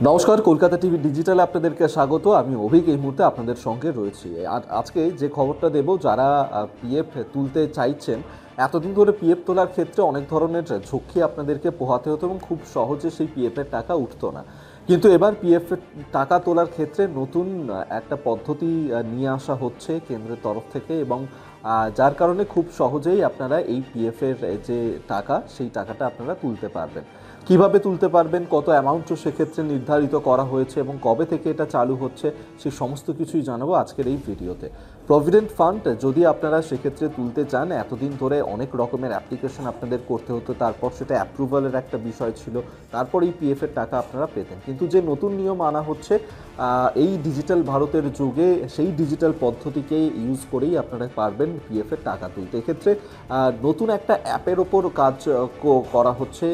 নমস্কার, কলকাতা টিভি ডিজিটালে আপনাদেরকে স্বাগত। আমি অভিক এই মুহূর্তে আপনাদের সঙ্গে রয়েছি। আজকে যে খবরটা দেব, যারা পিএফ তুলতে চাইছেন, এতদিন ধরে পিএফ তোলার ক্ষেত্রে অনেক ধরনের ঝক্কি আপনাদেরকে পোহাতে হতো এবং খুব সহজে সেই পিএফের টাকা উঠতো না। কিন্তু এবার পিএফ টাকা তোলার ক্ষেত্রে নতুন একটা পদ্ধতি নিয়ে আসা হচ্ছে কেন্দ্রের তরফ থেকে, এবং যার কারণে খুব সহজেই আপনারা এই পিএফের যে টাকা, সেই টাকাটা আপনারা তুলতে পারবেন। কিভাবে তুলতে পারবেন, কত অ্যামাউন্টও সেক্ষেত্রে নির্ধারিত করা হয়েছে এবং কবে থেকে এটা চালু হচ্ছে, সেই সমস্ত কিছুই জানাবো আজকের এই ভিডিওতে। প্রভিডেন্ট ফান্ড যদি আপনারা সেক্ষেত্রে তুলতে চান, এতদিন ধরে অনেক রকমের অ্যাপ্লিকেশন আপনাদের করতে হতো, তারপর সেটা অ্যাপ্রুভালের একটা বিষয় ছিল, তারপর এই পিএফের টাকা আপনারা পেতেন। কিন্তু যে নতুন নিয়ম আনা হচ্ছে, এই ডিজিটাল ভারতের যুগে সেই ডিজিটাল পদ্ধতিকে ইউজ করেই আপনারা পারবেন পিএফের টাকা তুলতে। এক্ষেত্রে নতুন একটা অ্যাপের ওপর কাজ করা হচ্ছে,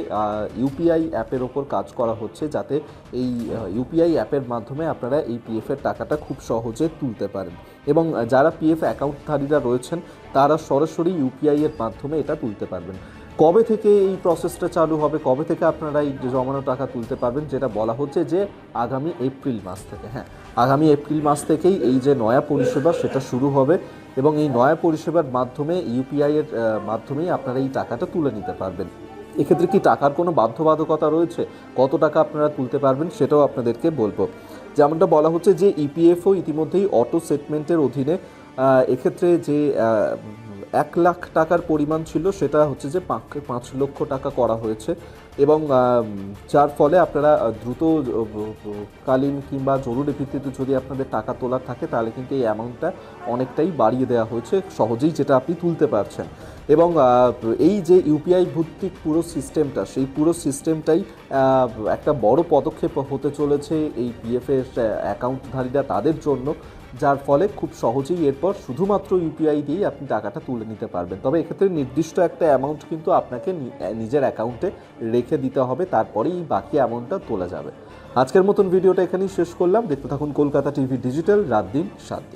ইউপিআই অ্যাপের ওপর কাজ করা হচ্ছে, যাতে এই ইউপিআই অ্যাপের মাধ্যমে আপনারা এই পিএফের টাকাটা খুব সহজে তুলতে পারেন। এবং যারা পিএফ অ্যাকাউন্টধারীরা রয়েছেন, তারা সরাসরি ইউপিআই এর মাধ্যমে এটা তুলতে পারবেন। কবে থেকে এই প্রসেসটা চালু হবে, কবে থেকে আপনারা এই জমানো টাকা তুলতে পারবেন, যেটা বলা হচ্ছে যে আগামী এপ্রিল মাস থেকে। হ্যাঁ, আগামী এপ্রিল মাস থেকেই এই যে নয়া পরিষেবা, সেটা শুরু হবে এবং এই নয়া পরিষেবার মাধ্যমে ইউপিআই এর মাধ্যমেই আপনারা এই টাকাটা তুলে নিতে পারবেন। এক্ষেত্রে কি টাকার কোনো বাধ্যবাধকতা রয়েছে, কত টাকা আপনারা তুলতে পারবেন, সেটাও আপনাদেরকে বলবো। যেমনটা বলা হচ্ছে যে ইপিএফও ইতিমধ্যেই অটো সেটমেন্টের অধীনে এক্ষেত্রে যে 1 লাখ টাকার পরিমাণ ছিল, সেটা হচ্ছে যে 5 লক্ষ টাকা করা হয়েছে, এবং যার ফলে আপনারা দ্রুতকালীন কিংবা জরুরি ভিত্তিতে যদি আপনাদের টাকা তোলার থাকে, তাহলে কিন্তু এই অ্যামাউন্টটা অনেকটাই বাড়িয়ে দেওয়া হয়েছে, সহজেই যেটা আপনি তুলতে পারছেন। এবং এই যে ইউপিআই ভিত্তিক পুরো সিস্টেমটা, সেই পুরো সিস্টেমটাই একটা বড় পদক্ষেপ হতে চলেছে এই পিএফের অ্যাকাউন্টধারীরা তাদের জন্য, যার ফলে খুব সহজেই এরপর শুধুমাত্র ইউপিআই দিয়েই আপনি টাকাটা তুলে নিতে পারবেন। তবে এক্ষেত্রে নির্দিষ্ট একটা অ্যামাউন্ট কিন্তু আপনাকে নিজের অ্যাকাউন্টে রেখে দিতে হবে, তারপরেই বাকি অ্যামাউন্টটা তোলা যাবে। আজকের মতন ভিডিওটা এখানেই শেষ করলাম। দেখতে থাকুন কলকাতা টিভি ডিজিটাল, রাত দিন 7 দিন।